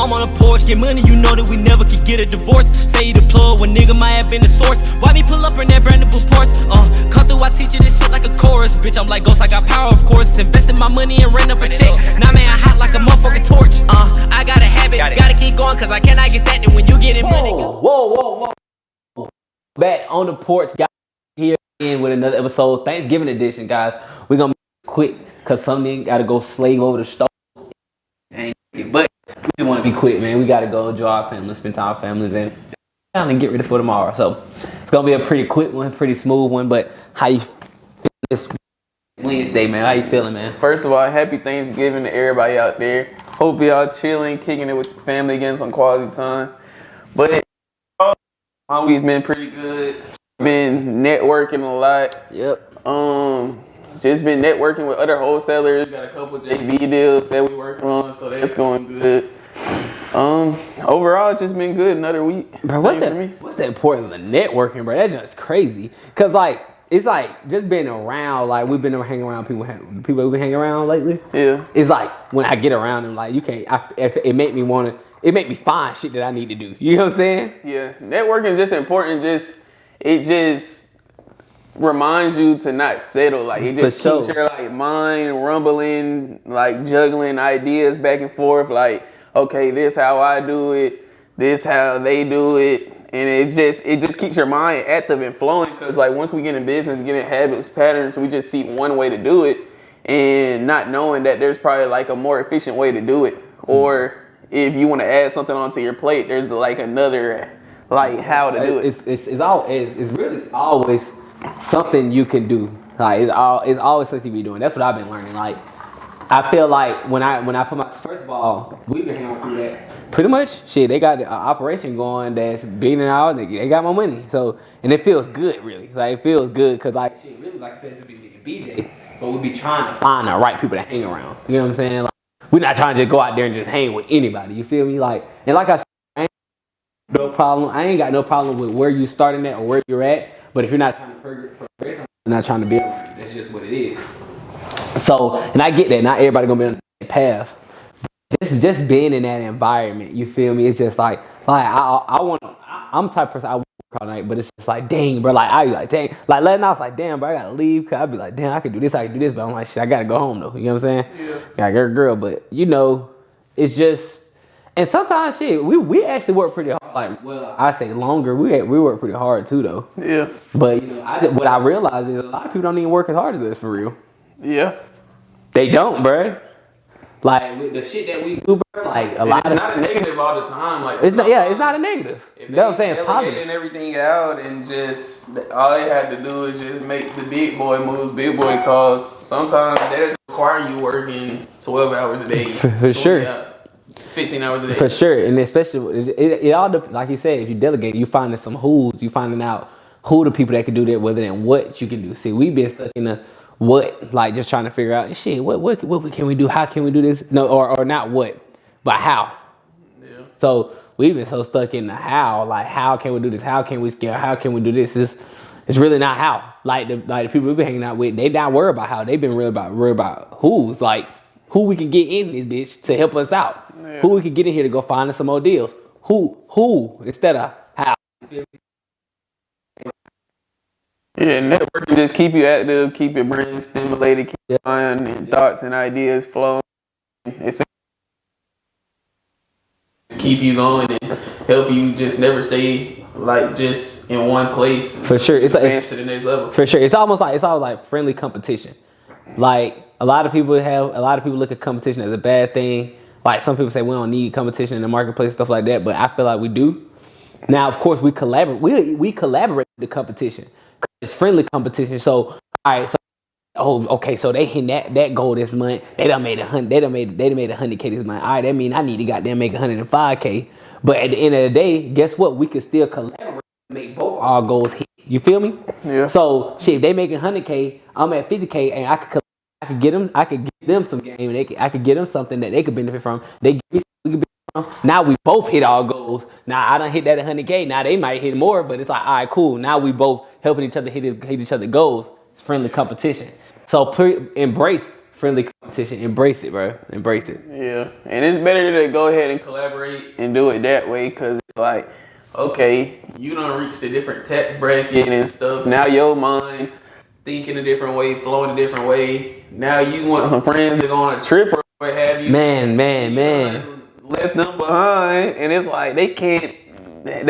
I'm on the porch, get money, you know that we never could get a divorce. Say you the plug when nigga might have been the source. Why me pull up in that brand new Porsche? Come through, I teach you this shit like a chorus. Bitch, I'm like Ghost, I got power, of course. Invested my money and ran up a check. Now man, I hot like a motherfucking torch. I got a habit, gotta keep going, cause I cannot get stagnant when you getting money. Whoa. Back on the porch, guys, here again with another episode, Thanksgiving edition, guys. We're gonna be quick, cause something gotta go slave over the stove. But we just want to be quick, man. We gotta go enjoy our family, spend time with our families, and get ready for tomorrow. So it's gonna be a pretty quick one, pretty smooth one. But how you feel this Wednesday, man? How you feeling, man? First of all, happy Thanksgiving to everybody out there. Hope y'all chilling, kicking it with your family, getting some quality time. But my week's been pretty good. Been networking a lot. Yep. Just been networking with other wholesalers. Got a couple JV deals that we working on, so that's going good. Overall, it's just been good. Another week. Bro, what's the importance of networking, bro? That's just crazy. Cause like it's like just being around. Like we've been hanging around people we've been hanging around lately. Yeah. It's like when I get around them, like you can't. It make me find shit that I need to do. You know what I'm saying? Yeah. Networking is just important. It just reminds you to not settle. Like it just keeps your like mind rumbling, like juggling ideas back and forth. Like, okay, this how I do it, this how they do it, and it just keeps your mind active and flowing. Because like once we get in business, get in habits, patterns, we just see one way to do it, and not knowing that there's probably like a more efficient way to do it. Or if you want to add something onto your plate, there's like another like how to do it. It's always something you can do. Like it's always something you be doing. That's what I've been learning. Like I feel like when I put first of all, we've been handling through that. Pretty much, shit, they got an operation going that's beating out. They got my money. So and it feels good, really. Like it feels good because like shit, really, like I said, to be BJ, but we be trying to find the right people to hang around. You know what I'm saying? Like we're not trying to just go out there and just hang with anybody. You feel me? Like and like I said, I ain't got no problem with where you starting at or where you're at. But if you're not trying to progress, you're not trying to build. That's just what it is. So, and I get that. Not everybody gonna be on the same path. Just being in that environment, you feel me? It's just like I'm the type of person I work all night, but it's just like, dang, bro. Like I be like, dang. Like last night I was like, damn, bro, I gotta leave. Cause I be like, damn, I can do this, but I'm like, shit, I gotta go home though. You know what I'm saying? Yeah. Got a girl, but you know, it's just. And sometimes, shit, we actually work pretty hard. Like, well, I say longer. We work pretty hard too, though. Yeah. But you know, what I realize is a lot of people don't even work as hard as us for real. Yeah. They don't, bruh. Like with the shit that we do, bruh. Like a lot. It's not a negative all the time. Like it's not. Yeah, it's not a negative. That's what I'm saying. It's positive. Getting everything out and just all they had to do is just make the big boy moves, big boy calls. Sometimes that doesn't require you working 12 hours a day. For sure. 15 hours a day. For sure, and especially it all like you said, if you delegate, you finding some who's, you finding out who the people that can do that, whether than what you can do. See, we've been stuck in the what, like just trying to figure out shit. What can we do? How can we do this? No, or not what, but how. Yeah. So we've been so stuck in the how, like how can we do this? How can we scale? How can we do this? It's really not how. Like the people we've been hanging out with, they not worried about how. They've been worried about who's, like who we can get in this bitch to help us out. Yeah. Who we could get in here to go find us some more deals. Who instead of how. Yeah, networking just keep you active, keep your brain stimulated, keep your mind and thoughts and ideas flowing. It's keep you going and help you just never stay like just in one place. For sure, it's advance to the next level. For sure, it's almost like friendly competition. Like a lot of people look at competition as a bad thing. Like some people say we don't need competition in the marketplace, stuff like that, but I feel like we do. Now, of course, we collaborate. We collaborate with the competition. It's friendly competition. So, all right. So, okay. So they hit that goal this month. They done made 100. They done made 100K this month. All right. That mean I need to goddamn make 105K. But at the end of the day, guess what? We could still collaborate and make both our goals hit. You feel me? Yeah. So shit, if they making 100K, I'm at 50K, and I could give them some game, and I could get them something that they could benefit from. They give me something we could benefit from. Now we both hit our goals. Now I done hit that 100K. Now they might hit more, but it's like, all right, cool. Now we both helping each other hit each other's goals. It's friendly competition. So embrace friendly competition. competition. Embrace it, bro. Embrace it. Yeah, and it's better to go ahead and collaborate and do it that way, because it's like, okay, you don't reach the different tax bracket and stuff. Now your mind thinking a different way, flowing a different way. Now you want some friends to go on a trip or what have you. Man. Left them behind, and it's like they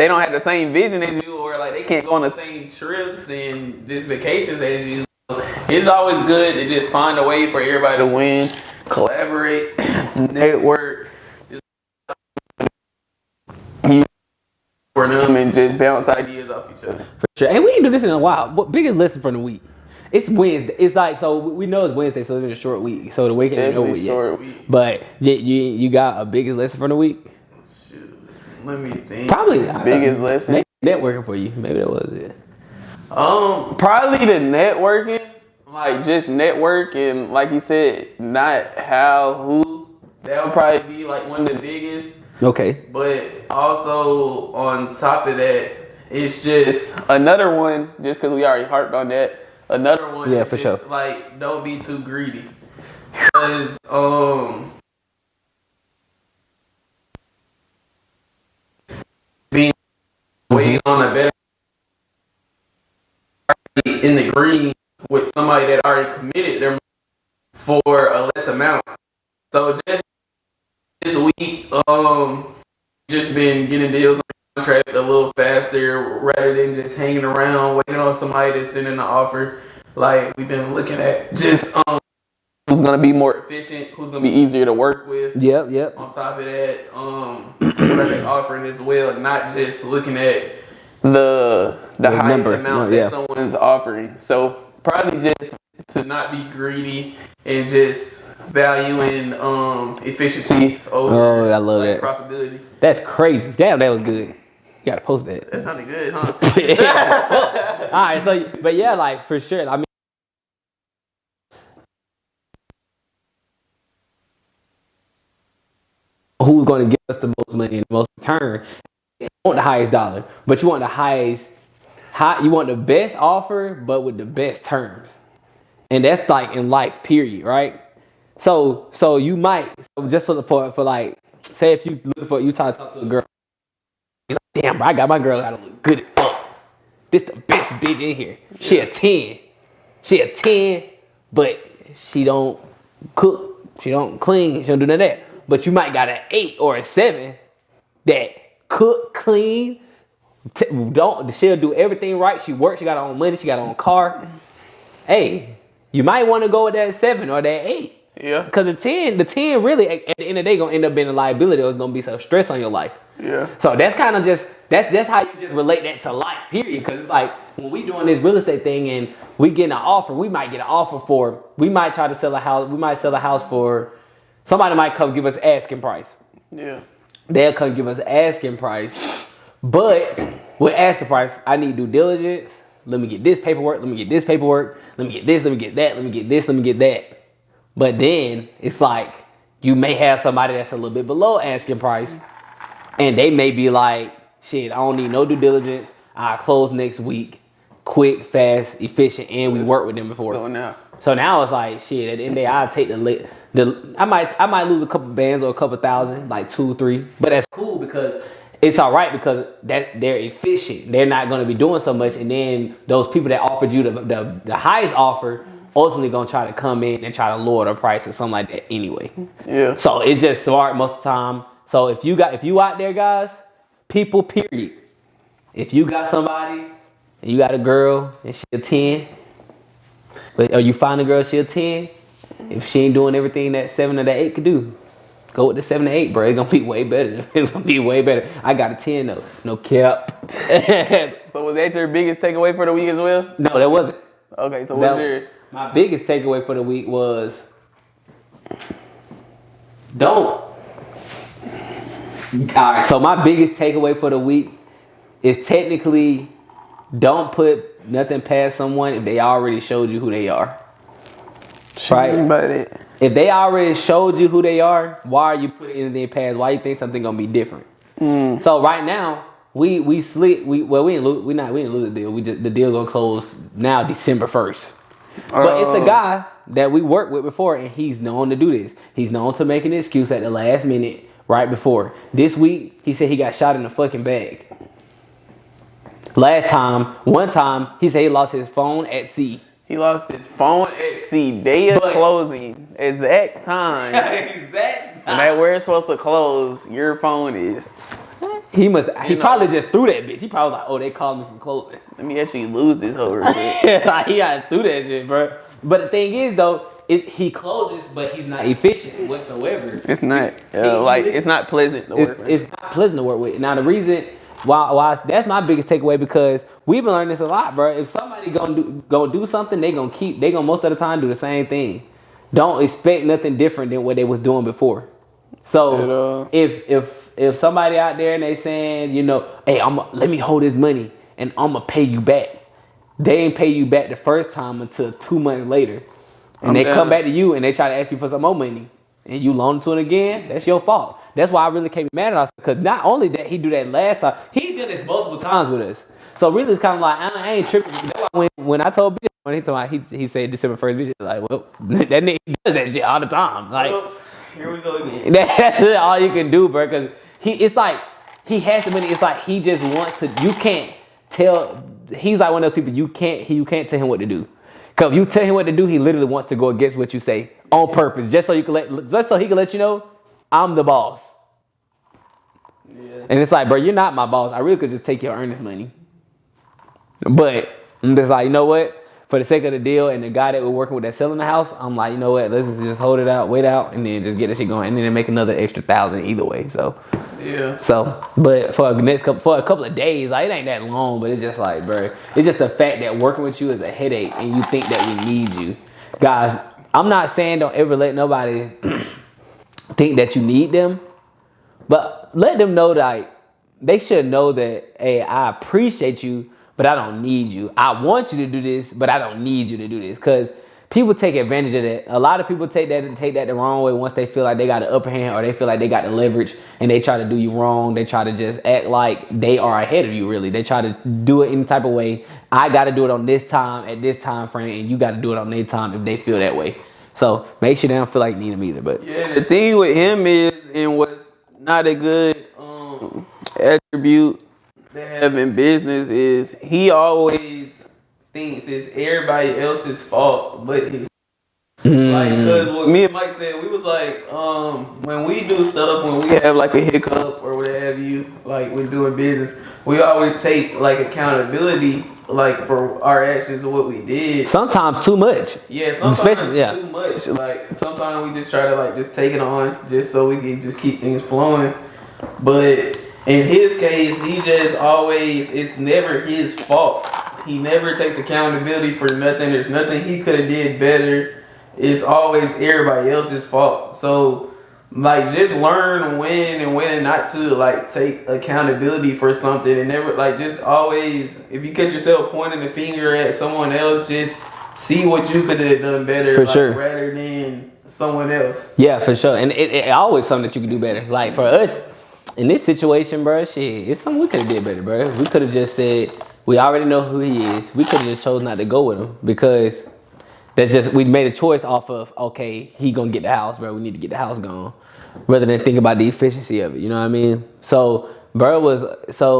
don't have the same vision as you, or like they can't go on the same trips and just vacations as you. So it's always good to just find a way for everybody to win, collaborate, network, just for them, and just bounce ideas off each other. For sure. And we ain't do this in a while. What biggest lesson from the week? It's Wednesday. It's like, so we know it's Wednesday, so it's been a short week. So the weekend ain't over yet. Week. But you got a biggest lesson from the week? Shoot, let me think. Probably biggest lesson. Maybe networking for you. Maybe that was it. Probably the networking. Like just network, and like you said, not how, who. That would probably be like one of the biggest. Okay. But also on top of that, it's just another one, just because we already harped on that. Another one, yeah, for sure. Like, don't be too greedy, because being way on a better in the green with somebody that already committed their money for a less amount. So just this week, just been getting deals on contract a little faster rather than just hanging around waiting on somebody to send in an offer. Like, we've been looking at just who's gonna be more efficient, who's gonna be easier to work with. Yep. On top of that, what are they offering as well? Not just looking at the highest amount that someone's offering. So probably just to not be greedy and just valuing efficiency over I love that. profitability. That's crazy. Damn, that was good. You gotta post that. That sounded good, huh? All right, so but yeah, like for sure. I mean, who's going to give us the most money and the most return? You want the highest dollar, but you want you want the best offer, but with the best terms, and that's like in life, period, right? So you might, just for like, say if you try to talk to a girl, you're like, damn, bro, I got my girl gotta look good as fuck. This the best bitch in here. She a 10. She a 10, but she don't cook, she don't clean, she don't do none of that. But you might got an 8 or a 7 that cook, clean, she'll do everything right. She works, she got her own money, she got her own car. Hey, you might want to go with that 7 or that 8. Yeah. Because the 10 really, at the end of the day, gonna end up being a liability, or it's gonna be some stress on your life. Yeah. So that's kind of just, that's how you just relate that to life, period. Because it's like, when we doing this real estate thing and we get an offer, we might get an offer for, we might try to sell a house, we might sell a house for, somebody might come give us asking price. Yeah. They'll come give us asking price. But with asking price, I need due diligence. Let me get this paperwork. Let me get this paperwork. Let me get this. Let me get that. Let me get this. Let me get that. But then it's like you may have somebody that's a little bit below asking price. And they may be like, shit, I don't need no due diligence. I'll close next week. Quick, fast, efficient. And we worked with them before. So now it's like, shit, at the end of the day, I'll take I might lose a couple bands or a couple thousand, like 2, 3. But that's cool because it's all right, because that they're efficient. They're not going to be doing so much. And then those people that offered you the highest offer ultimately going to try to come in and try to lower the price or something like that anyway. Yeah. So it's just smart most of the time. So if you out there, guys, people, period. If you got somebody and you got a girl and she a 10, or you find a girl, she a 10, if she ain't doing everything that 7 or that 8 could do, go with the 7 or 8, bro. It's gonna be way better. It's gonna be way better. I got a 10 though. No cap. So was that your biggest takeaway for the week as well? No, that wasn't. Okay, so my biggest takeaway for the week was don't. Alright, so my biggest takeaway for the week is technically don't put nothing past someone if they already showed you who they are. Right? If they already showed you who they are, why are you putting anything past? Why you think something gonna be different? So right now, we didn't lose the deal. The deal gonna close now December 1st. But it's a guy that we worked with before, and he's known to do this. He's known to make an excuse at the last minute, right before. This week, he said he got shot in the fucking bag. One time, he said he lost his phone at sea. He lost his phone at sea. Day of closing. Exact time. Exact time. And that where it's supposed to close, your phone is. He probably just threw that bitch. He probably was like, oh, they called me from closing. Let me actually lose this whole shit. Like, he got through that shit, bro. But the thing is, though, he closes, but he's not efficient whatsoever. It's not. It's not pleasant to work with. It's not pleasant to work with. Now, the reason why that's my biggest takeaway, because we've been learning this a lot, bro. If somebody gonna do something, they gonna most of the time do the same thing. Don't expect nothing different than what they was doing before. So if somebody out there and they saying, you know, hey, let me hold this money and I'm gonna pay you back. They ain't pay you back the first time until 2 months later. And they come back to you and they try to ask you for some more money. And you loan it to them again, that's your fault. That's why I really can't be mad at us. Because not only that he do that last time, he did this multiple times with us. So really it's kind of like, I ain't tripping. That's why when I told Bitch, when he told me, he said December 1st, Bitch, like, well, that nigga does that shit all the time. Like, well, here we go again. That's all you can do, bro. Because it's like, he has the money. It's like he just wants to, you can't tell, he's like one of those people, you can't tell him what to do. Because if you tell him what to do, he literally wants to go against what you say on purpose, just so he can let you know I'm the boss. Yeah. And it's like, bro, you're not my boss. I really could just take your earnest money. But I'm just like, you know what? For the sake of the deal and the guy that we're working with that's selling the house, I'm like, you know what? Let's just hold it out, wait out, and then just get that shit going, and then make another extra $1,000 either way. So yeah. So, but for a couple of days, like, it ain't that long, but it's just like, bro, it's just the fact that working with you is a headache, and you think that we need you, guys. I'm not saying don't ever let nobody think that you need them, but let them know that they should know that, hey, I appreciate you, but I don't need you. I want you to do this, but I don't need you to do this. Because people take advantage of that. A lot of people take that the wrong way once they feel like they got the upper hand or they feel like they got the leverage and they try to do you wrong. They try to just act like they are ahead of you, really. They try to do it any type of way. I got to do it on this time at this time frame, and you got to do it on their time if they feel that way. So make sure they don't feel like you need them either. But yeah, the thing with him is, and what's not a good attribute they have in business, is he always thinks it's everybody else's fault but his. Like, because what me and Mike said, we was like, when we do stuff, when we have like a hiccup or what have you, like we're doing business, we always take like accountability, like for our actions and what we did. Sometimes too much. Yeah, sometimes too much. Like sometimes we just try to like just take it on just so we can just keep things flowing. But in his case, he just always, it's never his fault. He never takes accountability for nothing. There's nothing he could have did better. It's always everybody else's fault. So, like, just learn when and when not to, like, take accountability for something, and never, like, just always, if you catch yourself pointing the finger at someone else, just see what you could have done better, for like, sure, rather than someone else. Yeah, for sure. And it always something that you could do better. Like, for us, in this situation, bro, shit, it's something we could have did better, bro. We could have just said, we already know who he is. We could have just chose not to go with him, because that's just, we made a choice off of, okay, he gonna get the house, bro. We need to get the house gone, rather than think about the efficiency of it. You know what I mean? So,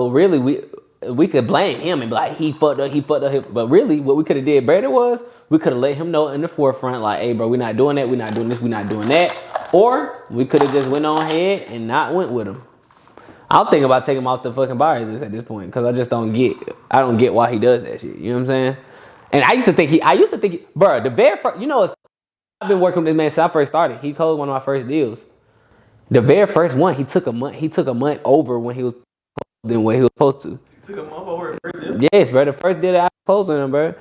really, we could blame him and be like, he fucked up. But really, what we could have did better was, we could have let him know in the forefront, like, hey, bro, we're not doing that, we're not doing this, we're not doing that. Or we could have just went on ahead and not went with him. I'm thinking about taking him off the fucking buyer list at this point, because I just don't get why he does that shit. You know what I'm saying? And I used to think, bro, the very first, you know, I've been working with this man since I first started. He closed one of my first deals. The very first one, he took a month over when he was than what he was supposed to. He took a month over the first deal? Yes, bro. The first deal that I closed with him, bro.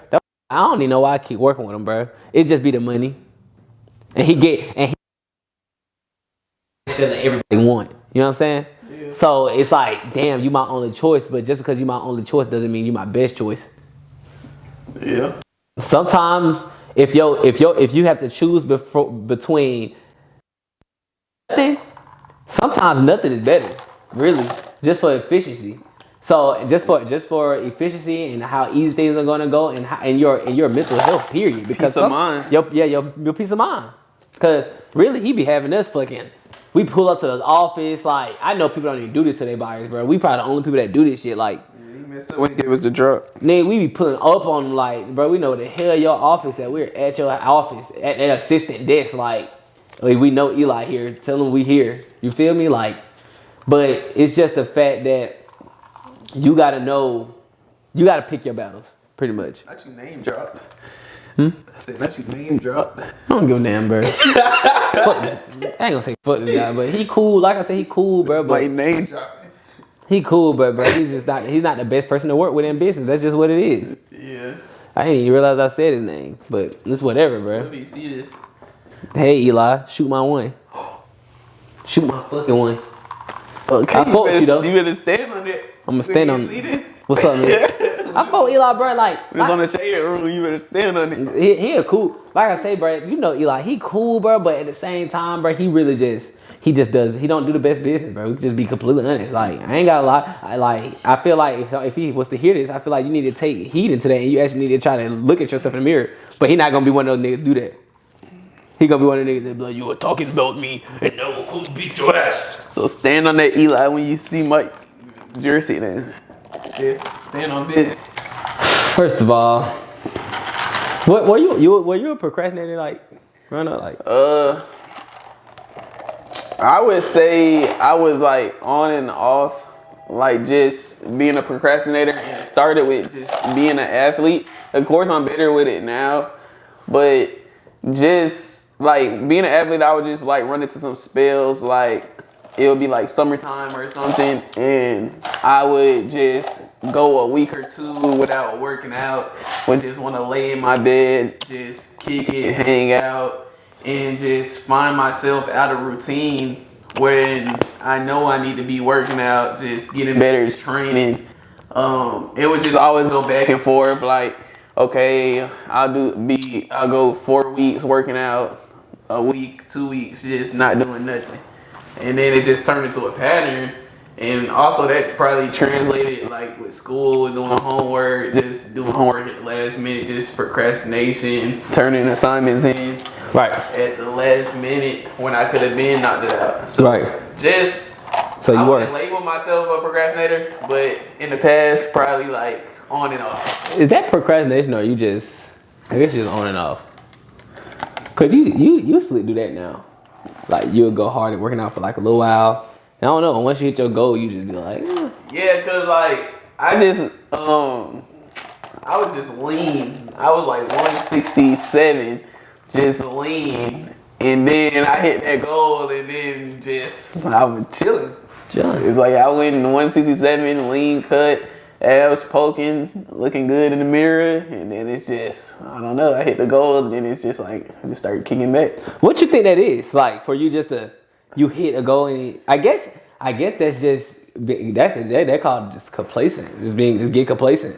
I don't even know why I keep working with him, bro. It just be the money. And he still everybody want. You know what I'm saying? Yeah. So it's like, damn, you my only choice, but just because you my only choice doesn't mean you my best choice. Yeah. Sometimes if you have to choose between nothing, sometimes nothing is better, really, just for efficiency. So just for efficiency and how easy things are gonna go, and your mental health, period. Because Peace of mind. your peace of mind. Because really, he be having us fucking. We pull up to the office, like, I know people don't even do this to their buyers, bro. We probably the only people that do this shit, like. He messed up when he gave us the drop. Nigga, we be pulling up on them, like, bro, we know the hell your office at. We're at your office, at that assistant desk, like, we know Eli here. Tell him we here. You feel me? Like, but it's just the fact that you gotta know, you gotta pick your battles, pretty much. Not you name drop. I said, not you name drop. I don't give a damn, bro. I ain't gonna say fuck this guy, but he cool. Like I said, he cool, bro. But Like name drop. he cool, bro. He's not the best person to work with in business. That's just what it is. Yeah. I didn't even realize I said his name, but it's whatever, bro. Let me see this. Hey, Eli, shoot my one. Shoot my fucking one. Okay, I fought you though. You better stand on it. I'm gonna stand on See this? What's up, man? I fought Eli, bro. Like, It's on the shade room. You better stand on it. he a cool. Like I say, bro. You know Eli, he cool, bro. But at the same time, bro, he really he don't do the best business, bro. We just be completely honest. Like, I ain't got a lot. I feel like if he was to hear this, I feel like you need to take heed into that, and you actually need to try to look at yourself in the mirror. But he not gonna be one of those niggas to do that. He gonna be one of the niggas that be like, you were talking about me, and now I'm gonna beat your ass. So stand on that Eli when you see Mike jersey then. Yeah, stand on it. First of all, what were you a procrastinator, like growing up, like? I would say I was like on and off, like just being a procrastinator, and it started with just being an athlete. Of course, I'm better with it now, but just like being an athlete, I would just like run into some spells, like it would be like summertime or something, and I would just go a week or two without working out, would just want to lay in my bed, just kick it, hang out, and just find myself out of routine when I know I need to be working out, just getting better at training. It would just always go back and forth, like, okay, I'll go 4 weeks working out, a week, 2 weeks, just not doing nothing. And then it just turned into a pattern. And also that probably translated like with school, doing homework, just doing homework at the last minute, just procrastination, turning assignments in Right. at the last minute when I could have been knocked it out. So Right. So I you wouldn't were. label myself a procrastinator, but in the past, probably like on and off. Is that procrastination, or you just? I guess you're just on and off. Cause you still do that now. Like you'll go hard at working out for like a little while. And I don't know. Once you hit your goal, you just be like, Yeah, cause like I was just lean. I was like 167, just lean. And then I hit that goal, and then just I was chilling. It's like I went 167, lean cut, abs poking, looking good in the mirror, and then it's just I don't know. I hit the goal, and then it's just like I just started kicking back. what you think that is? Like for you just you hit a goal, and I guess that's just they're called just complacent. Just get complacent.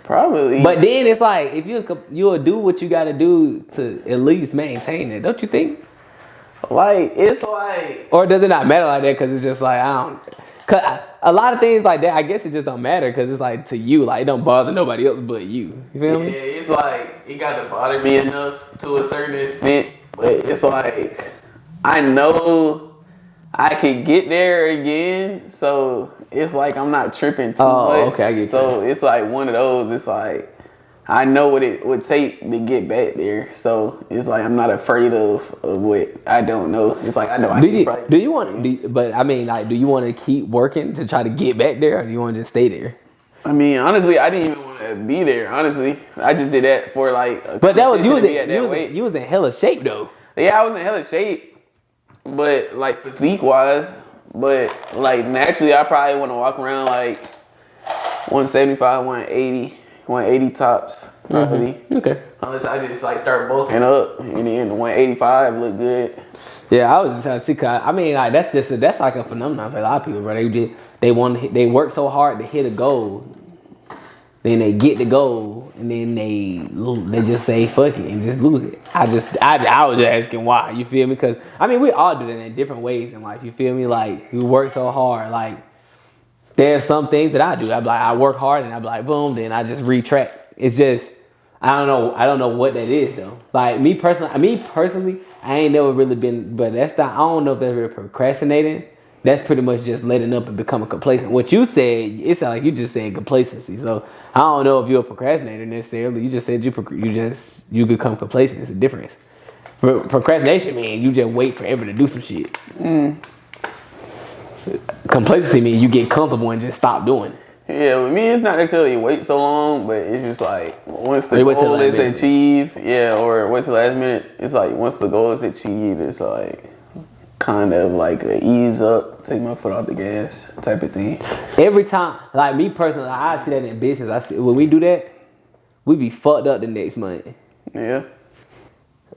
Probably. But then it's like if you'll do what you got to do to at least maintain it, don't you think? Like it's like, Or does it not matter like that? Because it's just like cause a lot of things like that. I guess it just don't matter because it's like to you, like it don't bother nobody else but you. You feel me? yeah, it's like it got to bother me enough to a certain extent, but it's like I know I could get there again, so it's like I'm not tripping too much. Okay, I get so it's like one of those. It's like I know what it would take to get back there, so it's like I'm not afraid of what I don't know. It's like I know I can probably. Do you want? But I mean, like, do you want to keep working to try to get back there, or do you want to just stay there? I mean, honestly, I didn't even want to be there. Honestly, I just did that for like. But that was you you was in hella shape though. Yeah, I was in hella shape, but like physique wise, but like naturally, I probably want to walk around like 175, 180 tops probably. Mm-hmm. Okay. Unless I just like start bulking up, and then 185 look good. Yeah, I was just trying to see. Cause I mean, like that's like a phenomenon for a lot of people, bro. They work so hard to hit a goal, then they get the goal, and then they just say fuck it and just lose it. I was just asking why. You feel me? Because I mean, we all do that in different ways in life. You feel me? Like we work so hard, like there's some things that I do. I'm like, I work hard and I'm like, boom, then I just retract. It's just, I don't know what that is though. Like me personally, I ain't never really been, but that's not, I don't know if that's really procrastinating. That's pretty much just letting up and becoming complacent. What you said, it sounds like you just said complacency. So I don't know if you're a procrastinator necessarily. You just said you become complacent. It's a difference. Procrastination means you just wait forever to do some shit. Complacency means you get comfortable and just stop doing it. Yeah, with me, it's not necessarily wait so long, but it's just like once the goal is achieved, or wait till the last minute. It's like once the goal is achieved, it's like kind of like a ease up, take my foot off the gas type of thing. Every time, like me personally, I see that in business. I see when we do that, we be fucked up the next month. Yeah.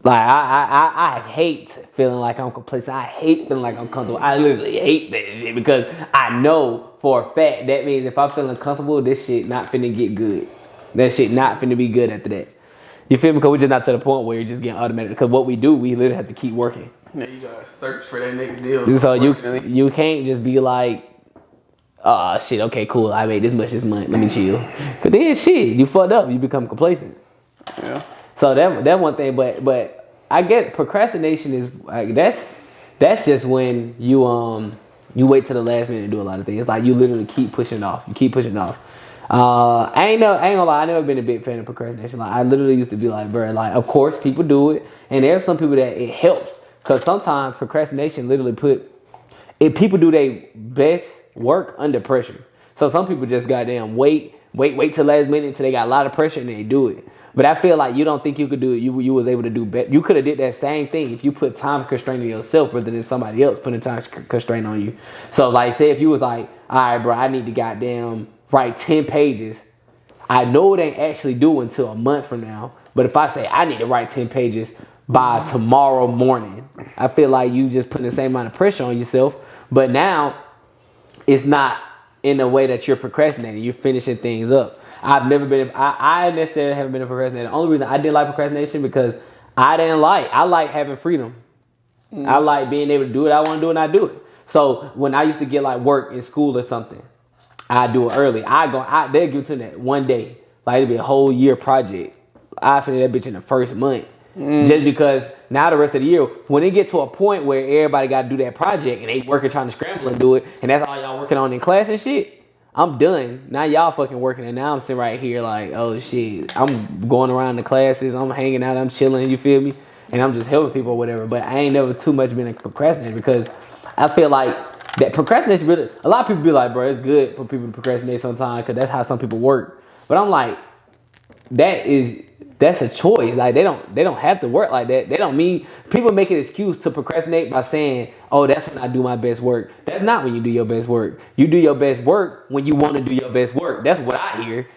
Like I hate feeling like I'm complacent. I hate feeling like I'm comfortable. I literally hate that shit because I know for a fact that means if I'm feeling comfortable, this shit not finna get good. That shit not finna be good after that. You feel me? Because we're just not to the point where you're just getting automatic. Because what we do, we literally have to keep working. Yeah, you gotta search for that next deal. So you can't just be like, oh shit, okay, cool. I made this much this month. Let me chill. Cause then shit, you fucked up. You become complacent. Yeah. So that one thing, but I get procrastination is like that's just when you wait till the last minute to do a lot of things. It's like you literally keep pushing off. You keep pushing off. I ain't gonna lie. I never been a big fan of procrastination. Like I literally used to be like, bro, like of course people do it, and there's some people that it helps because sometimes procrastination literally people do their best work under pressure. So some people just goddamn wait till last minute until they got a lot of pressure and they do it. But I feel like you don't think you could do it. You was able to do better. You could have did that same thing if you put time constraint on yourself rather than somebody else putting time constraint on you. So like say if you was like, all right, bro, I need to goddamn write 10 pages. I know it ain't actually due until a month from now. But if I say I need to write 10 pages by tomorrow morning, I feel like you just putting the same amount of pressure on yourself. But now it's not in a way that you're procrastinating. You're finishing things up. I necessarily haven't been a procrastinator. The only reason I didn't like procrastination because I like having freedom. I like being able to do what I want to do and I do it. So when I used to get like work in school or something, I do it early. They'll give it to me that one day. Like it'll be a whole year project. I finish that bitch in the first month. Just because now the rest of the year, when it get to a point where everybody got to do that project and they working trying to scramble and do it, and that's all y'all working on in class and shit, I'm done. Now y'all fucking working and now I'm sitting right here like, oh shit, I'm going around the classes, I'm hanging out, I'm chilling, you feel me? And I'm just helping people or whatever. But I ain't never too much been a procrastinator because I feel like that procrastination really, a lot of people be like, bro, it's good for people to procrastinate sometimes because that's how some people work. But I'm like, that's a choice. Like they don't have to work like that. They don't mean people make an excuse to procrastinate by saying, oh, that's when I do my best work. That's not when you do your best work. You do your best work when you want to do your best work. That's what I hear.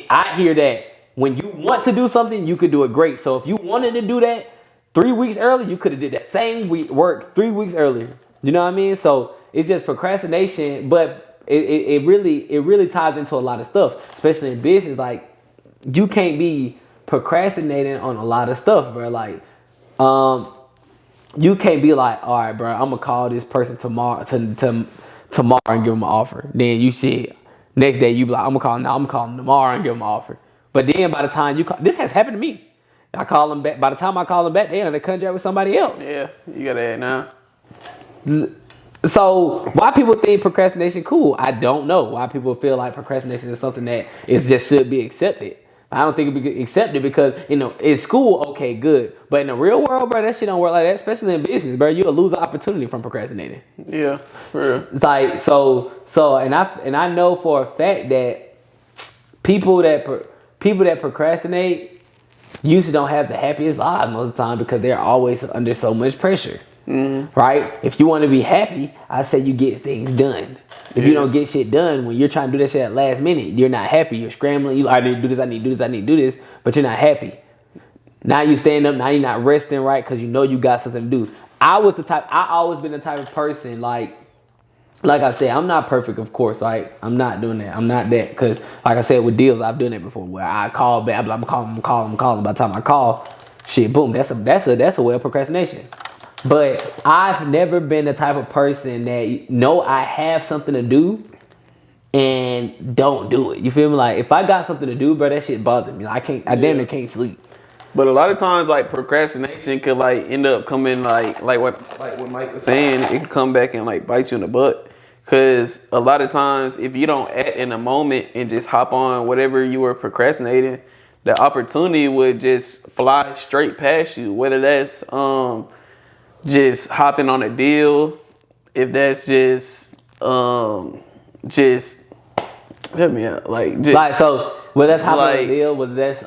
I hear that when you want to do something, you could do it great. So if you wanted to do that 3 weeks early, you could have did that same work 3 weeks earlier. You know what I mean? So it's just procrastination, but it really ties into a lot of stuff, especially in business. Like you can't be procrastinating on a lot of stuff, bro. Like, you can't be like, all right, bro, I'm gonna call this person tomorrow tomorrow and give them an offer. Then you shit. Next day you be like, I'm gonna call them tomorrow and give them an offer. But then by the time you call, this has happened to me. I call them back. By the time I call them back, they're on the contract with somebody else. Yeah, you gotta add now. So why people think procrastination cool? I don't know. Why people feel like procrastination is something that should be accepted. I don't think it be accepted because, in school, okay, good. But in the real world, bro, that shit don't work like that, especially in business, bro. You'll lose an opportunity from procrastinating. Yeah, for real. It's like, so, and I know for a fact that people that procrastinate usually don't have the happiest lives most of the time because they're always under so much pressure. Mm-hmm. Right? If you want to be happy, I say you get things done. If you don't get shit done when you're trying to do that shit at last minute, you're not happy. You're scrambling. I need to do this, I need to do this, I need to do this, but you're not happy. Now you stand up, now you're not resting right because you know you got something to do. I always been the type of person like I said, I'm not perfect, of course. Like I'm not doing that. I'm not that because, like I said, with deals, I've done it before where I call back, I'm calling. By the time I call, shit, boom, that's a way of procrastination. But I've never been the type of person that know I have something to do and don't do it. You feel me? Like if I got something to do, bro, that shit bothers me. Like, I damn near can't sleep. But a lot of times, like procrastination could like end up coming like what Mike was saying. It could come back and like bite you in the butt. Cause a lot of times, if you don't act in a moment and just hop on whatever you were procrastinating, the opportunity would just fly straight past you. Whether that's just hopping on a deal, if that's just help me out, like just Like so, whether that's hopping on like- a deal, whether that's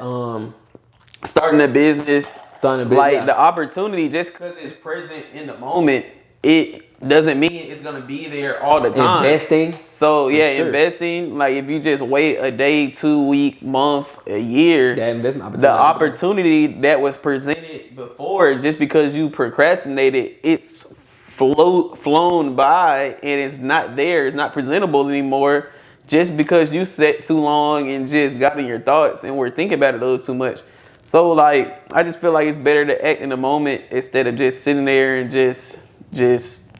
starting a business. starting a business. Like the opportunity, just because it's present in the moment, it doesn't mean it's gonna be there all the time. Investing. So yeah, sure. investing. Like if you just wait a day, 2 week, month, a year, That investment opportunity. the opportunity that was presented before, just because you procrastinated, it's flown by and it's not there. It's not presentable anymore. Just because you sat too long and just got in your thoughts and were thinking about it a little too much. So like, I just feel like it's better to act in the moment instead of just sitting there and just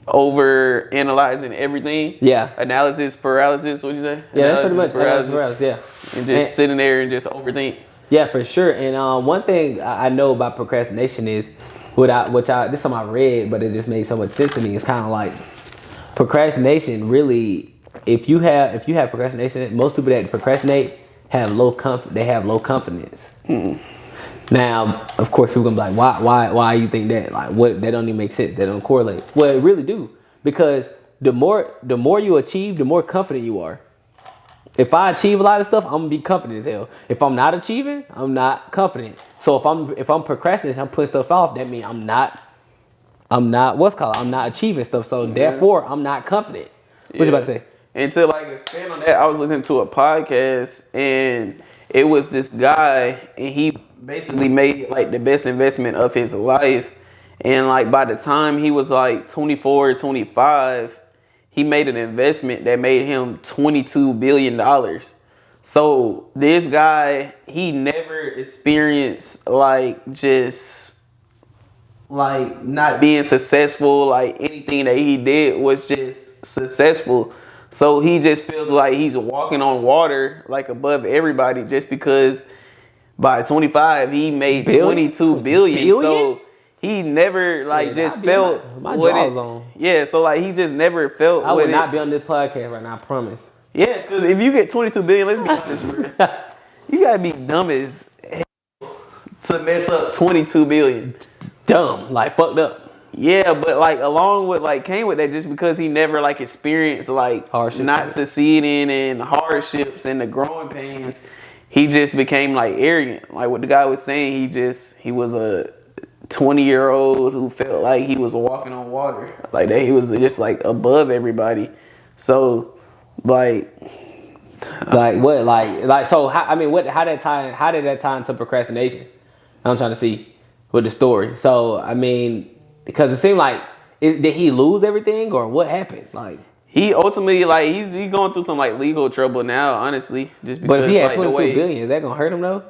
over analyzing everything. Yeah. Analysis paralysis. What'd you say? Yeah, that's pretty Analysis much paralysis. Yeah. And just sitting there and just overthink. Yeah, for sure. And one thing I know about procrastination is, this is something I read, but it just made so much sense to me. It's kind of like procrastination. Really, if you have procrastination, most people that procrastinate have low confidence. Now, of course, people gonna be like, why you think that? Like, what? That don't even make sense. That don't correlate. Well, it really do, because the more you achieve, the more confident you are. If I achieve a lot of stuff, I'm gonna be confident as hell. If I'm not achieving, I'm not confident. So if I'm procrastinating, I'm putting stuff off. That means I'm not I'm not achieving stuff. So therefore, I'm not confident. What you about to say? And to like expand on that, I was listening to a podcast and it was this guy and he basically made like the best investment of his life. And like by the time he was like 24, 25, he made an investment that made him $22 billion. So this guy, he never experienced like just like not being successful. Like anything that he did was just successful. So he just feels like he's walking on water, like above everybody, just because by 25 he made $22 billion. So he never like just felt my jaw's on. Yeah, so like he just never felt. I would not be on this podcast right now. I promise. Yeah, because if you get 22 billion, let's be honest, bro, you gotta be dumb as hell to mess up 22 billion. Dumb, like fucked up. Yeah, but like along with like came with that just because he never like experienced like Hardship, not succeeding and hardships and the growing pains, he just became like arrogant. Like what the guy was saying, he was a 20-year-old who felt like he was walking on water, like that he was just like above everybody. So like what like so how, I mean what how did that tie into procrastination? I'm trying to see with the story. So I mean, because it seemed like did he lose everything or what happened? Like he ultimately like he's going through some like legal trouble now, honestly. Just because, but if he had like, 22 billion, is that gonna hurt him though?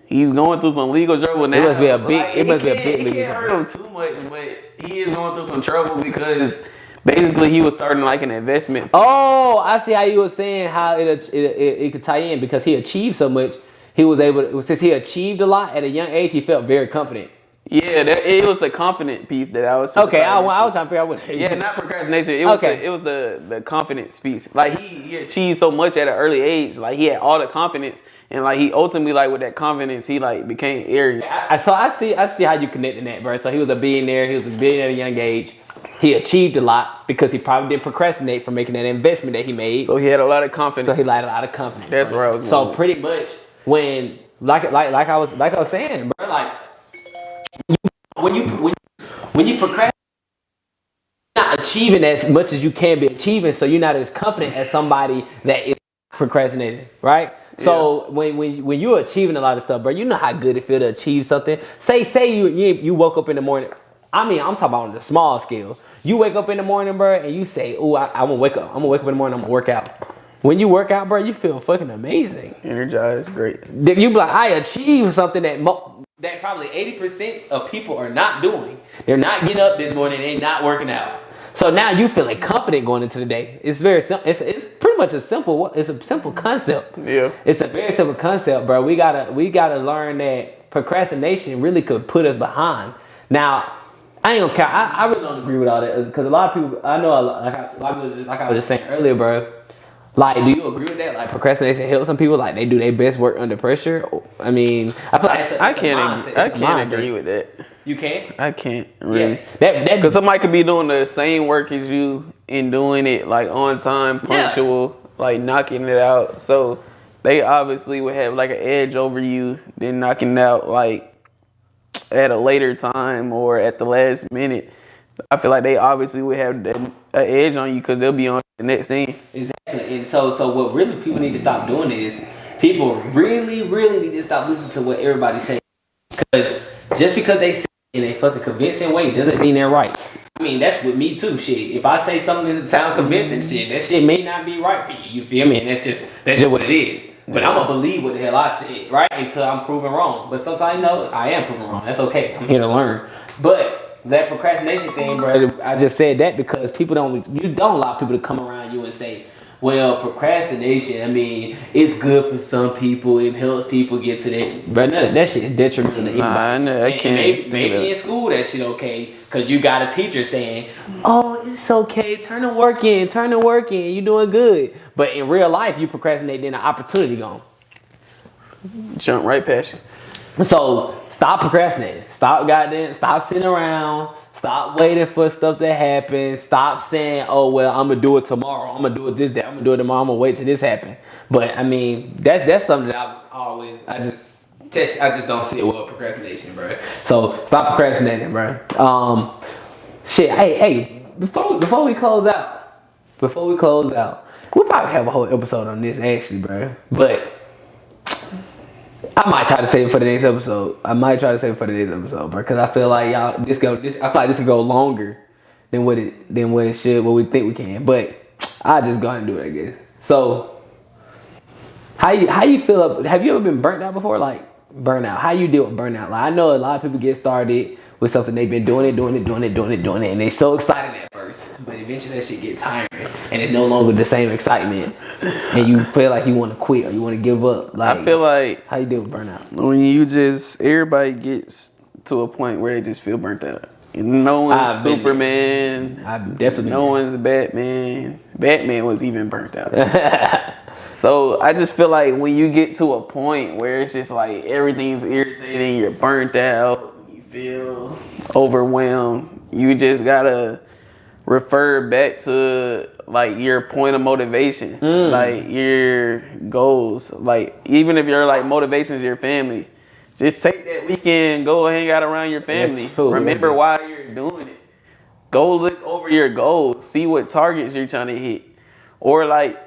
He's going through some legal trouble now. It must be a big. Like, it must be a big It legal can't trouble. hurt him too much, but he is going through some trouble because basically he was starting like an investment. Oh, I see how you were saying how it could tie in because he achieved so much. He was able to, since he achieved a lot at a young age, he felt very confident. Yeah, it was the confident piece that I was. Okay, I was trying to figure out what. Yeah, not procrastination. It was Okay. it was the confidence piece. Like he achieved so much at an early age. Like he had all the confidence, and like he ultimately like with that confidence, he like became arrogant. So I see how you connecting that, bro. So he was a billionaire. He was a billionaire at a young age. He achieved a lot because he probably didn't procrastinate from making that investment that he made. So he had a lot of confidence. So he had a lot of confidence. That's bro. where I was. So going. pretty much when like I was saying, bro, like when you procrastinate, you're not achieving as much as you can be achieving, so you're not as confident as somebody that is procrastinating, right? Yeah. So when you're achieving a lot of stuff, bro, you know how good it feels to achieve something. Say you woke up in the morning. I mean, I'm talking about on the small scale. You wake up in the morning, bro, and you say, "Oh, I'm gonna wake up. I'm gonna wake up in the morning. I'm gonna work out." When you work out, bro, you feel fucking amazing. Energized, great. You be like, I achieved something that probably 80% of people are not doing. They're not getting up this morning. They're not working out. So now you feeling confident going into the day. It's very simple. It's pretty much a simple concept. Yeah. It's a very simple concept, bro. We gotta learn that procrastination really could put us behind. Now, I ain't gonna count. I really don't agree with all that because a lot of people. I know like I was just saying earlier, bro. Like, do you agree with that? Like, procrastination helps some people. Like, they do their best work under pressure. I mean, I feel like I can't agree with that. You can't? I can't really. Yeah. Because somebody could be doing the same work as you and doing it like on time, punctual, like knocking it out. So they obviously would have like an edge over you than knocking it out like at a later time or at the last minute. I feel like they obviously would have an edge on you because they'll be on the next thing. Exactly. And so what really people need to stop doing is people really, really need to stop listening to what everybody's saying. Because just because they say it in a fucking convincing way doesn't mean they're right. I mean, that's with me too, shit. If I say something that sounds convincing, shit, that shit may not be right for you. You feel me? And that's just what it is. But I'm gonna believe what the hell I said, right? Until I'm proven wrong. But sometimes, I am proven wrong. That's okay. I'm here to learn. But that procrastination thing, bro, I just said that because you don't allow people to come around you and say, well, procrastination, I mean, it's good for some people. It helps people get to that. But none of that shit is detrimental to anybody. I can't. Maybe in school that shit okay, because you got a teacher saying, oh, it's okay, turn the work in, you're doing good. But in real life, you procrastinate, then the opportunity gone. Jump right past you. So stop procrastinating. Stop sitting around. Stop waiting for stuff to happen. Stop saying, oh, well, I'm going to do it tomorrow. I'm going to do it this day. I'm going to do it tomorrow. I'm going to wait till this happen. But, I mean, that's something that I just don't see it with procrastination, bro. So stop procrastinating, bro. Hey, before we close out, we'll probably have a whole episode on this, actually, bro. But I might try to save it for the next episode. Bro, because I feel like I feel like this could go longer than what it should, what we think we can. But I'll just go ahead and do it, I guess. So, how you feel? Have you ever been burnt out before? Like burnout. How you deal with burnout? Like I know a lot of people get started with something they've been doing it, and they so excited at first, but eventually that shit get tiring, and it's no longer the same excitement, and you feel like you want to quit or you want to give up. Like, I feel like how you deal with burnout? When everybody gets to a point where they just feel burnt out. No one's Superman. I've definitely. No one's Batman. Batman was even burnt out. So I just feel like when you get to a point where it's just like everything's irritating, you're burnt out, you feel overwhelmed, you just gotta refer back to like your point of motivation, like your goals. Like even if your like motivation is your family, just take that weekend, go hang out around your family. Remember why you're doing it. Go look over your goals, see what targets you're trying to hit, or like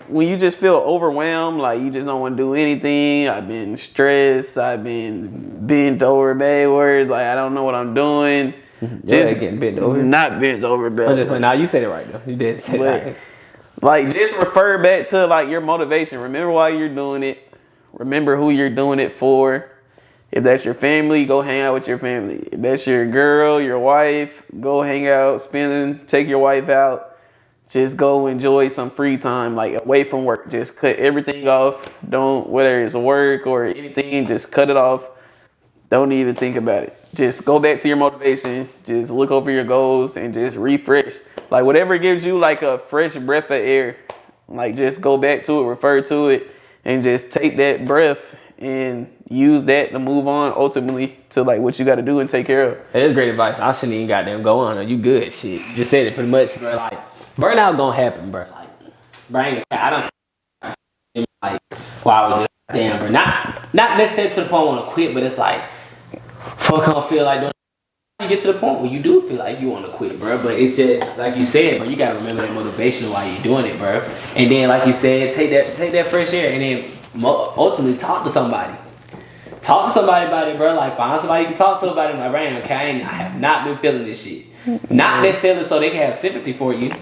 when you just feel overwhelmed, like you just don't want to do anything. I've been stressed. I've been bent over backwards. Like I don't know what I'm doing. Just getting bent over. Not bent over backwards. Now you said it right though. You did say it right. Like just refer back to like your motivation. Remember why you're doing it. Remember who you're doing it for. If that's your family, go hang out with your family. If that's your girl, your wife, go hang out, take your wife out. Just go enjoy some free time, like away from work. Just cut everything off. Whether it's work or anything, just cut it off. Don't even think about it. Just go back to your motivation. Just look over your goals and just refresh. Like whatever gives you like a fresh breath of air, like just go back to it, refer to it, and just take that breath and use that to move on ultimately to like what you got to do and take care of. That is great advice. I shouldn't even goddamn go on. You good shit. You just said it pretty much, bro. Like burnout gonna happen, bro. Like, bro, I don't like. Wow, I was just damn, bro. Not necessarily to the point I want to quit, but it's like, fuck, I don't feel like doing. You get to the point where you do feel like you want to quit, bro. But it's just like you said, bro. You gotta remember that motivation of why you're doing it, bro. And then, like you said, take that fresh air, and then ultimately talk to somebody. Talk to somebody about it, bro. Like find somebody you can talk to about it. Like, Brian, okay, I have not been feeling this shit. Not necessarily so they can have sympathy for you.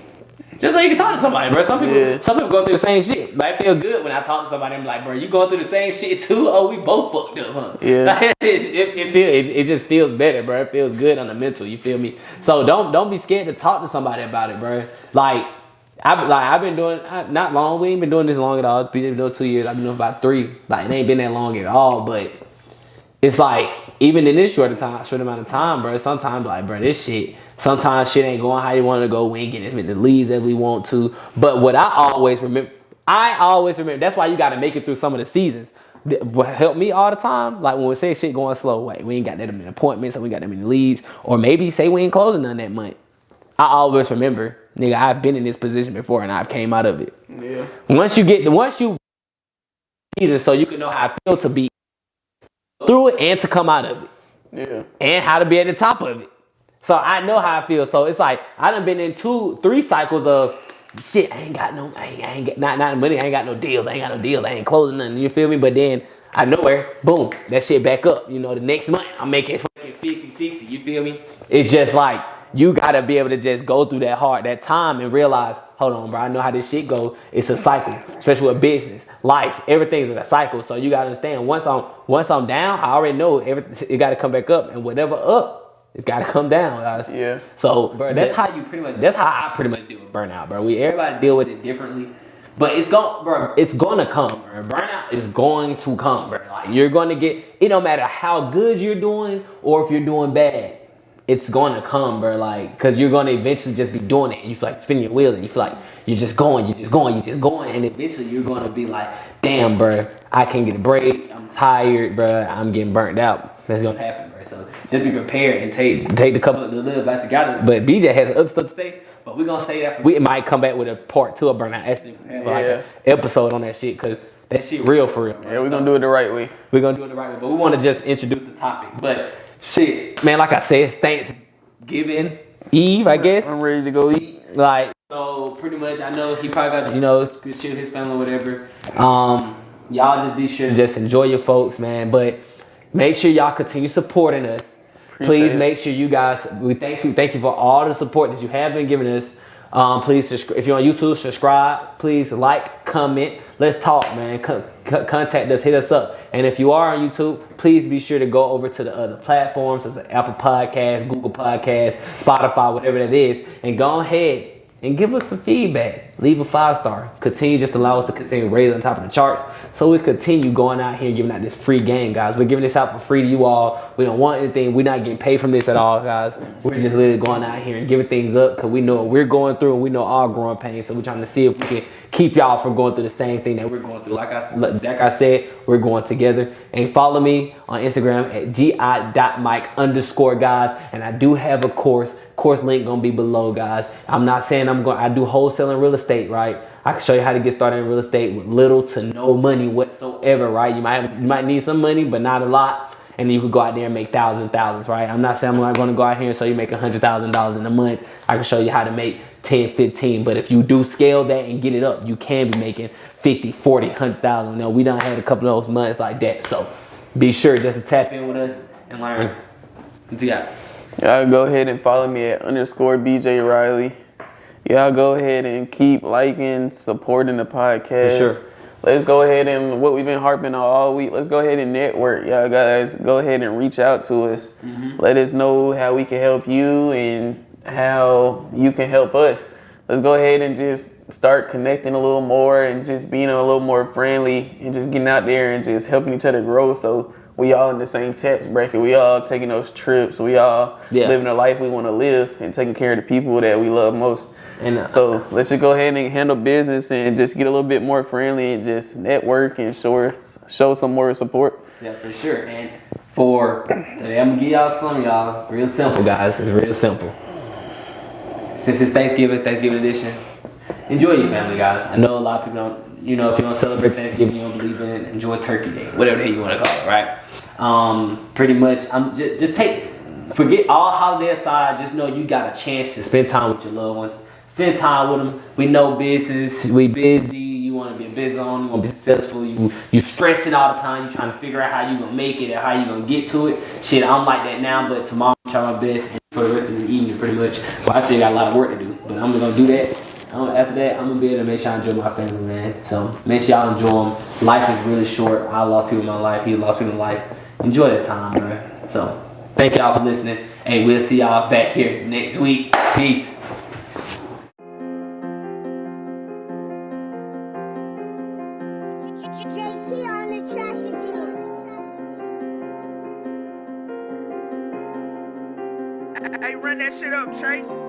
Just so you can talk to somebody, bro. Some people go through the same shit. But I feel good when I talk to somebody. I'm like, bro, you going through the same shit too? Oh, we both fucked up, huh? Yeah. it just feels better, bro. It feels good on the mental. You feel me? So don't be scared to talk to somebody about it, bro. I've been doing not long. We ain't been doing this long at all. We've been doing 2 years. I've been doing about 3. Like it ain't been that long at all. But it's like even in this short amount of time, bro. Sometimes like, bro, this shit. Sometimes shit ain't going how you want to go. We ain't getting as many leads as we want to. But what I always remember, that's why you got to make it through some of the seasons. What helped me all the time, like when we say shit going slow, like we ain't got that many appointments, or we got that many leads, or maybe say we ain't closing none that month. I always remember, nigga, I've been in this position before and I've came out of it. Yeah. Once you season, so you can know how I feel to be through it and to come out of it. Yeah. And how to be at the top of it. So I know how I feel. So it's like I done been in 2-3 cycles of shit. I ain't got no money. I ain't got no deals. I ain't closing nothing. You feel me? But then I nowhere, boom, that shit back up. You know, the next month I'm making fucking 50, 60. You feel me? It's just like you gotta be able to just go through that time and realize, hold on, bro, I know how this shit goes. It's a cycle, especially with business, life, everything's in a cycle. So you gotta understand once I'm down, I already know it gotta come back up, and whatever up, it's gotta come down, guys. Yeah. So, bro, that's how I pretty much deal with burnout, bro. Everybody deal with it differently. But it's gonna come, bro. Burnout is going to come, bro. Like you're gonna get, it don't matter how good you're doing or if you're doing bad. It's gonna come, bro. Like, cause you're gonna eventually just be doing it. And you feel like spinning your wheels, and you feel like you're just going, and eventually you're gonna be like, damn, bro, I can't get a break. I'm tired, bro. I'm getting burnt out. That's gonna happen, bro. So just be prepared and take the little advice you got. But BJ has other stuff to say. But we're gonna say that we might come back with a part 2 of burnout. Actually, like an episode on that shit, cause that shit real for real. Bro. Yeah, we're gonna do it the right way. But we want to just introduce the topic. But shit, man, like I said, it's Thanksgiving Eve, I guess. I'm ready to go eat. Like, so pretty much, I know he probably got, good shit with his family or whatever. Y'all just be sure to just enjoy your folks, man. But make sure y'all continue supporting us. Please make sure you guys, we thank you for all the support that you have been giving us. Please, if you're on YouTube, subscribe. Please like, comment. Let's talk, man. Contact us, hit us up. And if you are on YouTube, please be sure to go over to the other platforms, such as Apple Podcasts, Google Podcasts, Spotify, whatever that is, and go ahead and give us some feedback. Leave a 5-star. Continue, just allow us to continue raising on top of the charts, so we continue going out here and giving out this free game, guys. We're giving this out for free to you all. We don't want anything. We're not getting paid from this at all, guys. We're just literally going out here and giving things up because we know what we're going through and we know our growing pains. So we're trying to see if we can keep y'all from going through the same thing that we're going through. Like I said, we're going together. And follow me on Instagram at gi.mike_, guys. And I do have a course link gonna be below, guys. I'm not saying I do wholesaling real estate, right? I can show you how to get started in real estate with little to no money whatsoever, right? You might need some money, but not a lot. And then you could go out there and make thousands, right? I'm not saying I'm going to go out here and show you make $100,000 in a month. I can show you how to make 10, 15. But if you do scale that and get it up, you can be making 50, 40, 100,000. No, we done had a couple of those months like that. So be sure just to tap in with us and learn. Y'all go ahead and follow me at _BJ Riley. Y'all go ahead and keep liking, supporting the podcast. For sure. Let's go ahead and what we've been harping on all week. Let's go ahead and network. Y'all guys go ahead and reach out to us. Mm-hmm. Let us know how we can help you and how you can help us. Let's go ahead and just start connecting a little more and just being a little more friendly and just getting out there and just helping each other grow. So we all in the same tax bracket. We all taking those trips. We all living the life we want to live and taking care of the people that we love most. And so let's just go ahead and handle business and just get a little bit more friendly and just network and show some more support. Yeah, for sure. And for today, I'm gonna give y'all some, y'all. Real simple, guys. It's real simple. Since it's Thanksgiving edition, enjoy your family, guys. I know a lot of people don't. If you don't celebrate Thanksgiving, you don't believe in it. Enjoy Turkey Day, whatever the hell you want to call it, right? Pretty much, forget all holiday aside. Just know you got a chance to spend time with your loved ones. Spend time with them. We know business. We busy. You want to be a business owner. You want to be successful. You stressing all the time. You trying to figure out how you gonna make it and how you gonna get to it. Shit, I'm like that now. But tomorrow, I'm try my best and for the rest of the evening, pretty much. Well, I still got a lot of work to do, but I'm gonna do that. after that, I'm gonna be able to make sure I enjoy my family, man. So make sure y'all enjoy them. Life is really short. I lost people in my life. He lost people in life. Enjoy that time, bro. So thank y'all for listening. And we'll see y'all back here next week. Peace. JT on the track again. Hey, run that shit up, Chase.